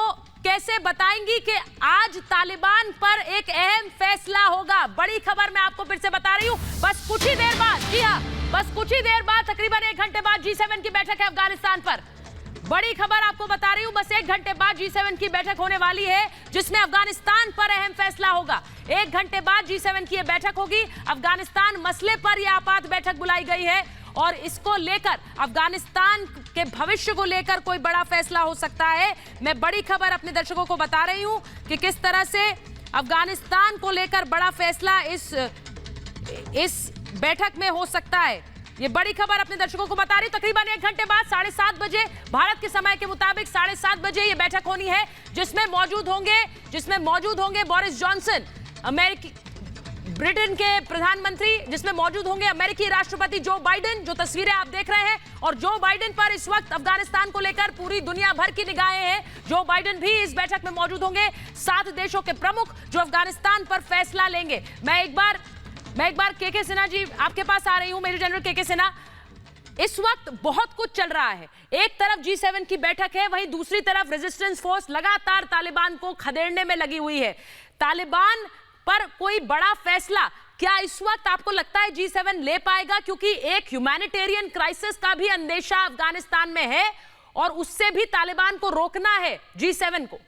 कैसे बताएंगी कि आज तालिबान पर एक अहम फैसला होगा। बड़ी खबर मैं आपको फिर से बता रही हूं, बस कुछ ही देर बाद, जी हां, बस कुछ ही देर बाद, तकरीबन 1 घंटे बाद G7 की बैठक है अफगानिस्तान पर। बड़ी खबर आपको बता रही हूं, बस 1 घंटे बाद G7 की बैठक होने वाली है जिसमें अफगानिस्तान पर अहम फैसला होगा। 1 घंटे बाद G7 की यह बैठक होगी। अफगानिस्तान मसले पर यह आपात बैठक बुलाई गई है और इसको लेकर, अफगानिस्तान के भविष्य को लेकर कोई बड़ा फैसला हो सकता है। मैं बड़ी खबर अपने दर्शकों को बता रही हूं कि किस तरह से अफगानिस्तान को लेकर बड़ा फैसला इस बैठक में हो सकता है। ये बड़ी खबर अपने दर्शकों को बता रही हूं। तकरीबन 1 घंटे बाद 7:30 बजे भारत के समय के मुताबिक 7:30 बजे ये बैठक होनी है जिसमें मौजूद होंगे बोरिस जॉनसन, ब्रिटेन के प्रधानमंत्री, जिसमें मौजूद होंगे अमेरिकी राष्ट्रपति जो बाइडेन, जो तस्वीरें आप देख रहे हैं। और जो बाइडेन पर इस वक्त अफगानिस्तान को लेकर पूरी दुनिया भर की निगाहें हैं। जो बाइडेन भी इस बैठक में मौजूद होंगे। 7 देशों के प्रमुख जो अफगानिस्तान पर फैसला लेंगे। मैं एक बार के सिन्हा जी आपके पास आ रही हूं, मेजर जनरल के सिन्हा। इस वक्त बहुत कुछ चल रहा है। एक तरफ G7 की बैठक है, वहीं दूसरी तरफ रेजिस्टेंस फोर्स लगातार तालिबान को खदेड़ने में लगी हुई है। तालिबान पर कोई बड़ा फैसला क्या इस वक्त आपको लगता है G7 ले पाएगा? क्योंकि एक ह्यूमैनिटेरियन क्राइसिस का भी अंदेशा अफगानिस्तान में है और उससे भी तालिबान को रोकना है G7 को।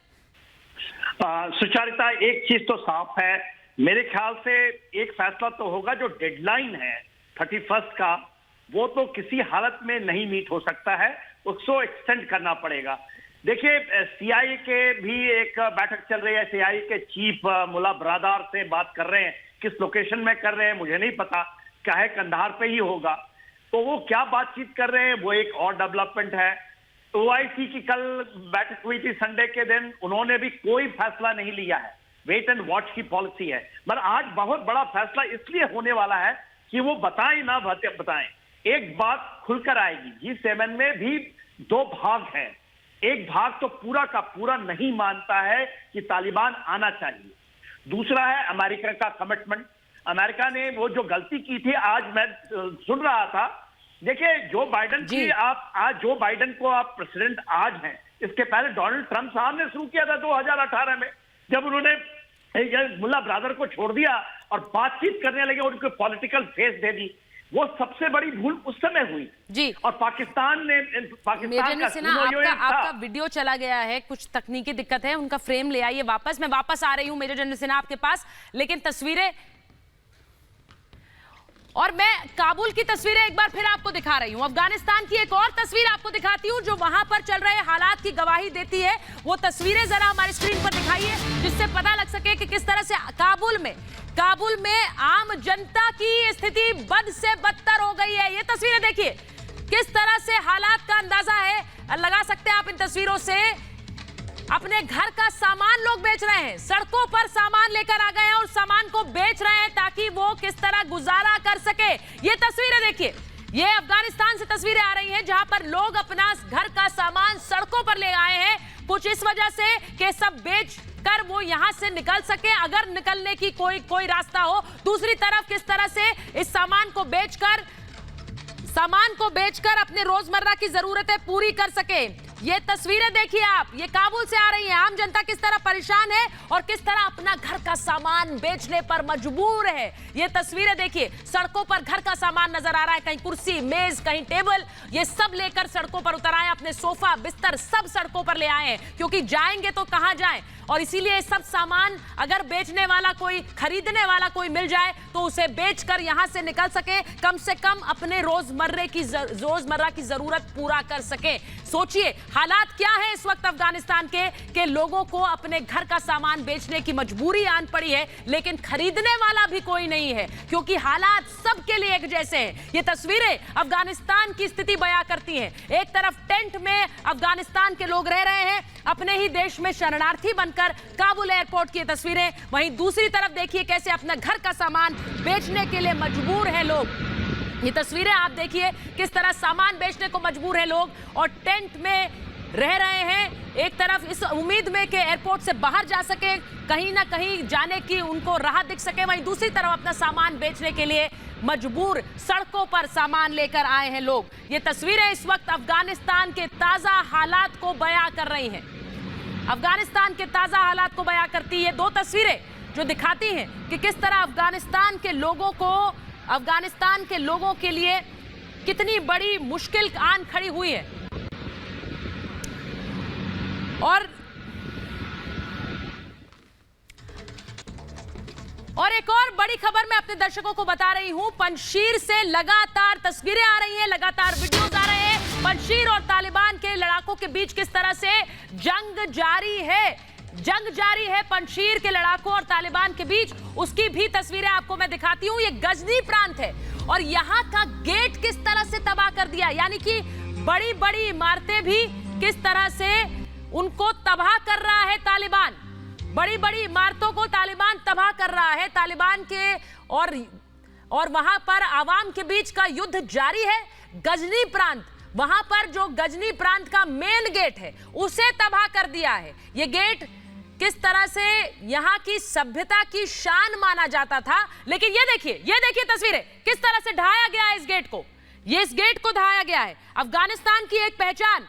सुचारिता, एक चीज तो साफ है, मेरे ख्याल से एक फैसला तो होगा। जो डेडलाइन है 31 का, वो तो किसी हालत में नहीं मीट हो सकता है, उसको एक्सटेंड करना पड़ेगा। देखिए, CIA के भी एक बैठक चल रही है। CIA के चीफ मुल्ला बरादार से बात कर रहे हैं। किस लोकेशन में कर रहे हैं मुझे नहीं पता, चाहे कंधार पे ही होगा। तो वो क्या बातचीत कर रहे हैं, वो एक और डेवलपमेंट है। OIC की कल बैठक हुई थी संडे के दिन, उन्होंने भी कोई फैसला नहीं लिया है, वेट एंड वॉच की पॉलिसी है। मगर आज बहुत बड़ा फैसला इसलिए होने वाला है कि वो बताएं ना बताएं, एक बात खुलकर आएगी। G7 में भी 2 भाग हैं। एक भाग तो पूरा का पूरा नहीं मानता है कि तालिबान आना चाहिए। दूसरा है अमेरिका का कमिटमेंट। अमेरिका ने वो जो गलती की थी, आज मैं सुन रहा था, देखिए जो बाइडेन की, आप आज जो बाइडेन को आप प्रेसिडेंट आज हैं, इसके पहले डोनाल्ड ट्रंप साहब ने शुरू किया था 2018 में, जब उन्होंने मुल्ला ब्रादर को छोड़ दिया और बातचीत करने लगे, उनको पॉलिटिकल फेस दे दी। वो सबसे बड़ी भूल उस समय हुई जी। और पाकिस्तान का आपका वीडियो चला गया है, कुछ तकनीकी दिक्कत है, उनका फ्रेम ले आइए वापस। मैं वापस आ रही हूं मेजर जनरल सिन्हा आपके पास, लेकिन तस्वीरें, और मैं काबुल की तस्वीरें एक बार फिर आपको दिखा रही हूं। अफगानिस्तान की एक और तस्वीर आपको दिखाती हूं जो वहां पर चल रहे हालात की गवाही देती है। वो तस्वीरें जरा हमारी स्क्रीन पर दिखाइए जिससे पता लग सके कि किस तरह से काबुल में आम जनता की स्थिति बद से बदतर हो गई है। ये तस्वीरें देखिए, किस तरह से हालात का अंदाजा है, लगा सकते हैं आप इन तस्वीरों से। अपने घर का सामान लोग बेच रहे हैं, सड़कों पर सामान लेकर आ गए हैं और सामान को बेच रहे हैं ताकि वो किस तरह गुजारा कर सके। ये तस्वीरें देखिए, ये अफगानिस्तान से तस्वीरें आ रही हैं जहां पर लोग अपना घर का सामान सड़कों पर ले आए हैं, कुछ इस वजह से कि सब बेच कर वो यहां से निकल सके, अगर निकलने की कोई रास्ता हो। दूसरी तरफ किस तरह से इस सामान को बेचकर अपने रोजमर्रा की जरूरतें पूरी कर सके। ये तस्वीरें देखिए आप, ये काबुल से आ रही हैं। आम जनता किस तरह परेशान है और किस तरह अपना घर का सामान बेचने पर मजबूर है। ये तस्वीरें देखिए, सड़कों पर घर का सामान नजर आ रहा है, कहीं कुर्सी, मेज, कहीं टेबल, ये सब लेकर सड़कों पर उतर आए। अपने सोफा, बिस्तर सब सड़कों पर ले आए हैं, क्योंकि जाएंगे तो कहां जाएं। और इसीलिए सब सामान अगर बेचने वाला कोई, खरीदने वाला कोई मिल जाए तो उसे बेचकर यहां से निकल सके, कम से कम अपने रोजमर्रा की जरूरत पूरा कर सके। सोचिए हालात क्या है इस वक्त अफगानिस्तान के लोगों को अपने घर का सामान बेचने की मजबूरी आन पड़ी है, लेकिन खरीदने वाला भी कोई नहीं है, क्योंकि हालात सबके लिए एक जैसे हैं। ये तस्वीरें अफगानिस्तान की स्थिति बयां करती हैं। एक तरफ टेंट में अफगानिस्तान के लोग रह रहे हैं, अपने ही देश में शरणार्थी बनकर काबुल एयरपोर्ट की तस्वीरें। वहीं दूसरी तरफ देखिए कैसे अपना घर का सामान बेचने के लिए मजबूर हैं लोग। ये तस्वीरें आप देखिए, किस तरह सामान बेचने को मजबूर हैं लोग और टेंट में रह रहे हैं। एक तरफ इस उम्मीद में कि एयरपोर्ट से बाहर जा सके, कहीं ना कहीं जाने की उनको राह दिख सके, वहीं दूसरी तरफ अपना सामान बेचने के लिए मजबूर सड़कों पर सामान लेकर आए हैं लोग। ये तस्वीरें इस वक्त अफगानिस्तान के ताजा हालात को बयां कर रही हैं। अफगानिस्तान के ताजा हालात को बयां करती ये दो तस्वीरें जो दिखाती हैं कि किस तरह अफगानिस्तान के लोगों के लिए कितनी बड़ी मुश्किल आन खड़ी हुई है। और एक और बड़ी खबर मैं अपने दर्शकों को बता रही हूं। पंजशीर से लगातार तस्वीरें आ रही हैं, लगातार वीडियोस आ रहे हैं। पंजशीर और तालिबान के लड़ाकों के बीच किस तरह से जंग जारी है पंजशीर के लड़ाकों और तालिबान के बीच, उसकी भी तस्वीरें आपको मैं दिखाती हूं। ये गजनी प्रांत है और यहां का गेट किस तरह से तबाह कर दिया, यानी कि बड़ी बड़ी इमारतें भी किस तरह से उनको तबाह कर रहा है तालिबान। बड़ी बड़ी इमारतों को तालिबान तबाह कर रहा है। तालिबान के और वहां पर आवाम के बीच का युद्ध जारी है। गजनी प्रांत, वहां पर जो गजनी प्रांत का मेन गेट है उसे तबाह कर दिया है। यह गेट किस तरह से यहां की सभ्यता की शान माना जाता था, लेकिन ये देखिए तस्वीरें किस तरह से ढाया गया है इस गेट को। इस गेट को ढाया गया है। अफगानिस्तान की एक पहचान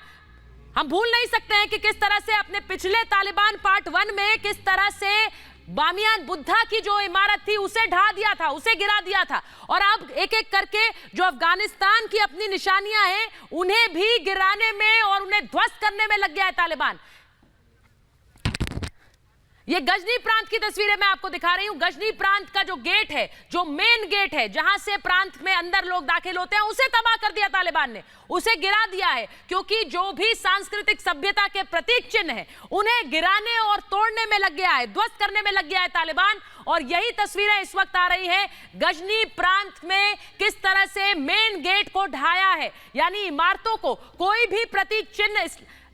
हम भूल नहीं सकते हैं कि किस तरह से अपने पिछले तालिबान पार्ट 1 में किस तरह से बामियान बुद्धा की जो इमारत थी उसे ढा दिया था, उसे गिरा दिया था। और अब एक एक करके जो अफगानिस्तान की अपनी निशानियां हैं उन्हें भी गिराने में और उन्हें ध्वस्त करने में लग गया है तालिबान। ये गजनी प्रांत की तस्वीरें मैं आपको दिखा रही हूं। गजनी प्रांत का जो गेट है, जो मेन गेट है जहां से प्रांत में अंदर लोग दाखिल होते हैं, उसे तबाह कर दिया तालिबान ने, उसे गिरा दिया है। क्योंकि जो भी सांस्कृतिक सभ्यता के प्रतीक चिन्ह है उन्हें गिराने और तोड़ने में लग गया है, ध्वस्त करने में लग गया है तालिबान। और यही तस्वीरें इस वक्त आ रही है। गजनी प्रांत में किस तरह से मेन गेट को ढाया है, यानी इमारतों को, कोई भी प्रतीक चिन्ह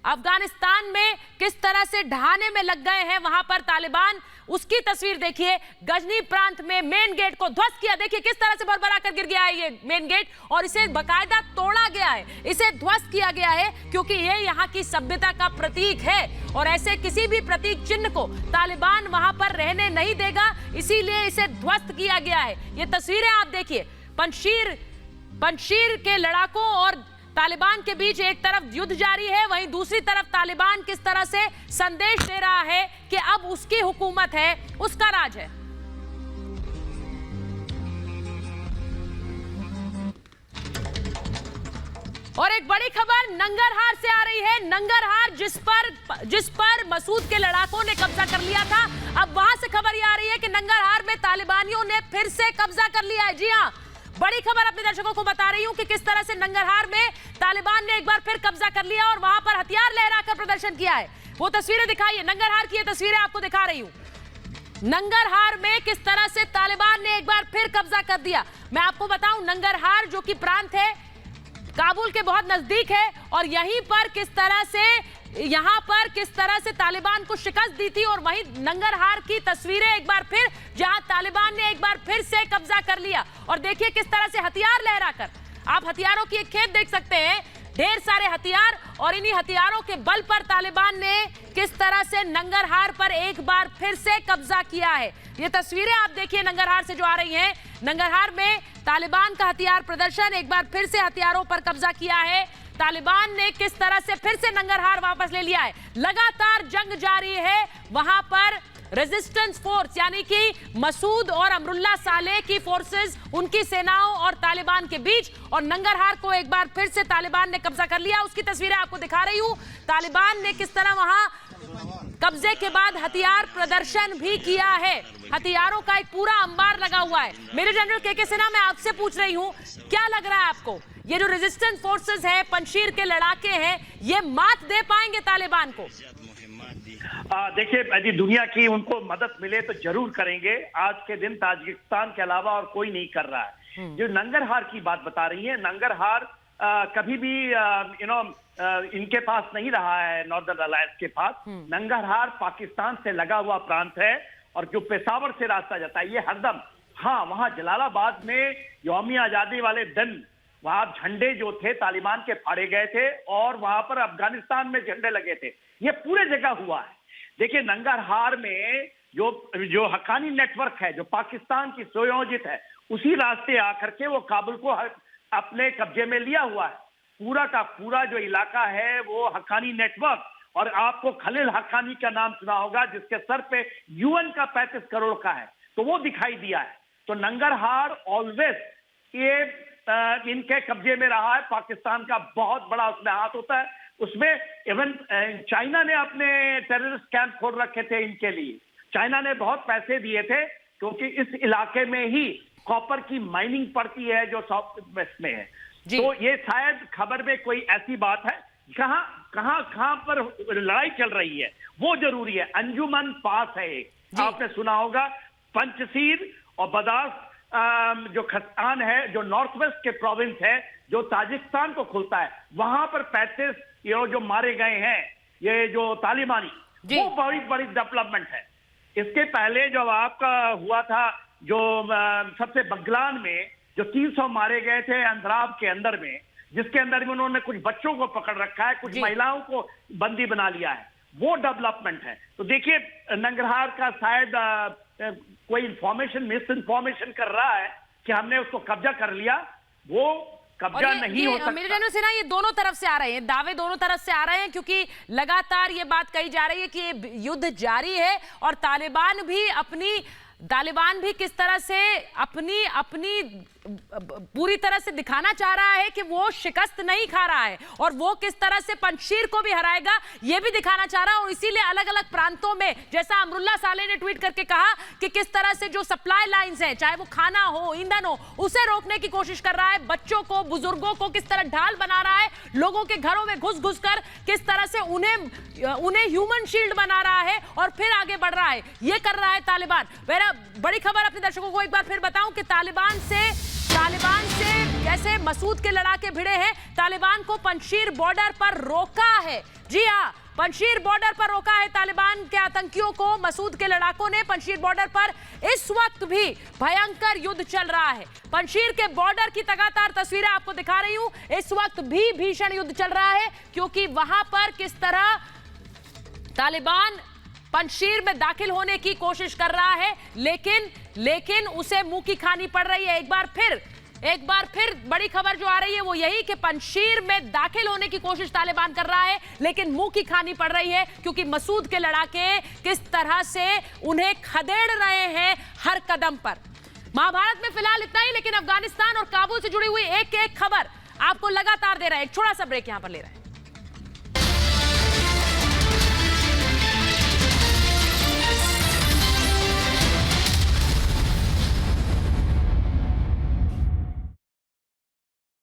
अफगानिस्तान में किस तरह से ढहाने में लग गए हैं वहां पर तालिबान, उसकी तस्वीर देखिए। गजनी प्रांत में मेन गेट को ध्वस्त किया, देखिए किस तरह से भरभरा कर गिर गया है ये मेन गेट और इसे बाकायदा तोड़ा गया है, इसे ध्वस्त किया गया है क्योंकि ये यहाँ की सभ्यता का प्रतीक है और ऐसे किसी भी प्रतीक चिन्ह को तालिबान वहां पर रहने नहीं देगा, इसीलिए इसे ध्वस्त किया गया है। ये तस्वीरें आप देखिए, पंजशीर के लड़ाकों और तालिबान के बीच एक तरफ युद्ध जारी है, वहीं दूसरी तरफ तालिबान किस तरह से संदेश दे रहा है कि अब उसकी हुकूमत है, उसका राज है। और एक बड़ी खबर नंगरहार से आ रही है। नंगरहार जिस पर मसूद के लड़ाकों ने कब्जा कर लिया था, अब वहां से खबर यह आ रही है कि नंगरहार में तालिबानियों ने फिर से कब्जा कर लिया है। जी हां, बड़ी खबर अपने दर्शकों को बता रही हूं कि किस तरह से नंगरहार में तालिबान ने एक बार फिर कब्जा कर लिया और वहां पर हथियार लहराकर प्रदर्शन किया है। वो तस्वीरें दिखाइए, नंगरहार की ये तस्वीरें आपको दिखा रही हूं। नंगरहार में किस तरह से तालिबान ने एक बार फिर कब्जा कर दिया। मैं आपको बताऊं, नंगरहार जो कि प्रांत है काबुल के बहुत नजदीक है और यहीं पर किस तरह से तालिबान को शिकस्त दी थी। और वहीं नंगरहार की तस्वीरें एक बार फिर, जहां तालिबान ने एक बार फिर से कब्जा कर लिया और देखिए किस तरह से हथियार लहराकर, आप हथियारों की एक खेप देख सकते हैं, ढेर सारे हथियार, और इन्हीं हथियारों के बल पर तालिबान ने किस तरह से नंगरहार पर एक बार फिर से कब्जा किया है। ये तस्वीरें आप देखिए नंगरहार से जो आ रही हैं। नंगरहार में तालिबान का हथियार प्रदर्शन, एक बार फिर से हथियारों पर कब्जा किया है। तालिबान ने किस तरह से फिर से नंगरहार वापस ले लिया है। लगातार जंग जारी है वहां पर। रेजिस्टेंस फोर्स यानी कि मसूद और अमरुल्ला सालेह की फोर्सेस, उनकी सेनाओं और तालिबान के बीच, और नंगरहार को एक बार फिर से तालिबान ने कब्जा कर लिया। उसकी तस्वीरें आपको दिखा रही हूं। तालिबान ने किस तरह वहां कब्जे के बाद हथियार प्रदर्शन भी किया है। हथियारों का एक पूरा अंबार लगा हुआ है। मेजर जनरल के सिन्हा, मैं आपसे पूछ रही हूं, क्या लग रहा है आपको, ये जो रेजिस्टेंस फोर्सेस है, पंजशीर के लड़ाके हैं, ये मात दे पाएंगे तालिबान को? देखिए, यदि दुनिया की उनको मदद मिले तो जरूर करेंगे। आज के दिन ताजिकिस्तान के अलावा और कोई नहीं कर रहा है। जो नंगरहार की बात बता रही है, नंगरहार कभी भी इनके पास नहीं रहा है, नॉर्दर्न अलायंस के पास। नंगरहार पाकिस्तान से लगा हुआ प्रांत है और जो पेशावर से रास्ता जाता है, ये हरदम, हाँ, वहां जलालाबाद में यौमी आजादी वाले दिन वहां झंडे जो थे तालिबान के फाड़े गए थे और वहां पर अफगानिस्तान में झंडे लगे थे। ये पूरे जगह हुआ है। देखिए, नंगरहार में जो हक्कानी नेटवर्क है, जो पाकिस्तान की सुयोजित है, उसी रास्ते आकर के वो काबुल को अपने कब्जे में लिया हुआ है। पूरा का पूरा जो इलाका है वो हक्कानी नेटवर्क और आपको खलील हक्कानी का नाम सुना होगा, जिसके सर पे यूएन का 35 करोड़ का है, तो वो दिखाई दिया है। तो नंगरहार ऑलवेज ये इनके कब्जे में रहा है। पाकिस्तान का बहुत बड़ा उसमें हाथ होता है। उसमें इवन चाइना ने अपने टेररिस्ट कैंप खोल रखे थे इनके लिए। चाइना ने बहुत पैसे दिए थे, क्योंकि इस इलाके में ही कॉपर की माइनिंग पड़ती है जो साउथ वेस्ट में है। तो ये शायद खबर में कोई ऐसी बात है, कहां पर लड़ाई चल रही है वो जरूरी है। अंजुमन पास है एक, आपने सुना होगा, पंचशीर और बदास जो खस्तान है, जो नॉर्थ वेस्ट के प्रोविंस है, जो ताजिकिस्तान को खुलता है, वहां पर 35 जो मारे गए हैं ये जो तालिबानी, वो बड़ी बड़ी डेवलपमेंट है। इसके पहले जब आपका हुआ था जो सबसे बगलान में जो 300 मारे गए थे अंतराब के अंदर में, जिसके अंदर में उन्होंने कुछ बच्चों को पकड़ रखा है, कुछ महिलाओं को बंदी बना लिया है, वो डेवलपमेंट है। तो देखिए नंगरहार का शायद कोई इंफॉर्मेशन मिस इन्फॉर्मेशन कर रहा है कि हमने उसको कब्जा कर लिया, वो कब्जा नहीं हो सकता। मेरे जानने से ना ये दोनों तरफ से आ रहे हैं, दावे दोनों तरफ से आ रहे हैं, क्योंकि लगातार ये बात कही जा रही है कि ये युद्ध जारी है और तालिबान भी किस तरह से अपनी पूरी तरह से दिखाना चाह रहा है कि वो शिकस्त नहीं खा रहा है और वो किस तरह से पंजशीर को भी हराएगा ये भी दिखाना चाह रहा है। और इसीलिए अलग अलग प्रांतों में, जैसा अमरुल्लाह सालेह ने ट्वीट करके कहा कि किस तरह से जो सप्लाई लाइंस हैं, चाहे वो खाना हो, ईंधन हो, उसे रोकने की कोशिश कर रहा है। बच्चों को, बुजुर्गों को किस तरह ढाल बना रहा है, लोगों के घरों में घुस घुस कर किस तरह से उन्हें ह्यूमन शील्ड बना रहा है और फिर आगे बढ़ रहा है, ये कर रहा है तालिबान। मेरा बड़ी खबर अपने दर्शकों को एक बार फिर बताऊं कि तालिबान से कैसे मसूद के लड़ाके भिड़े हैं। तालिबान को पंजशीर बॉर्डर पर रोका है, जी हाँ, पंजशीर बॉर्डर पर रोका है तालिबान के आतंकियों को। मसूद के लड़ाकों ने पंजशीर बॉर्डर पर इस वक्त भी भयंकर युद्ध चल रहा है। पंजशीर के बॉर्डर की लगातार तस्वीरें आपको दिखा रही हूं। इस वक्त भी भीषण युद्ध चल रहा है, क्योंकि वहां पर किस तरह तालिबान पंजशीर में दाखिल होने की कोशिश कर रहा है, लेकिन उसे मुंह की खानी पड़ रही है। एक बार फिर बड़ी खबर जो आ रही है वो यही कि पंजशीर में दाखिल होने की कोशिश तालिबान कर रहा है, लेकिन मुंह की खानी पड़ रही है, क्योंकि मसूद के लड़ाके किस तरह से उन्हें खदेड़ रहे हैं हर कदम पर। महाभारत में फिलहाल इतना ही, लेकिन अफगानिस्तान और काबुल से जुड़ी हुई एक खबर आपको लगातार दे रहा है। एक छोटा सा ब्रेक यहां पर ले रहे हैं।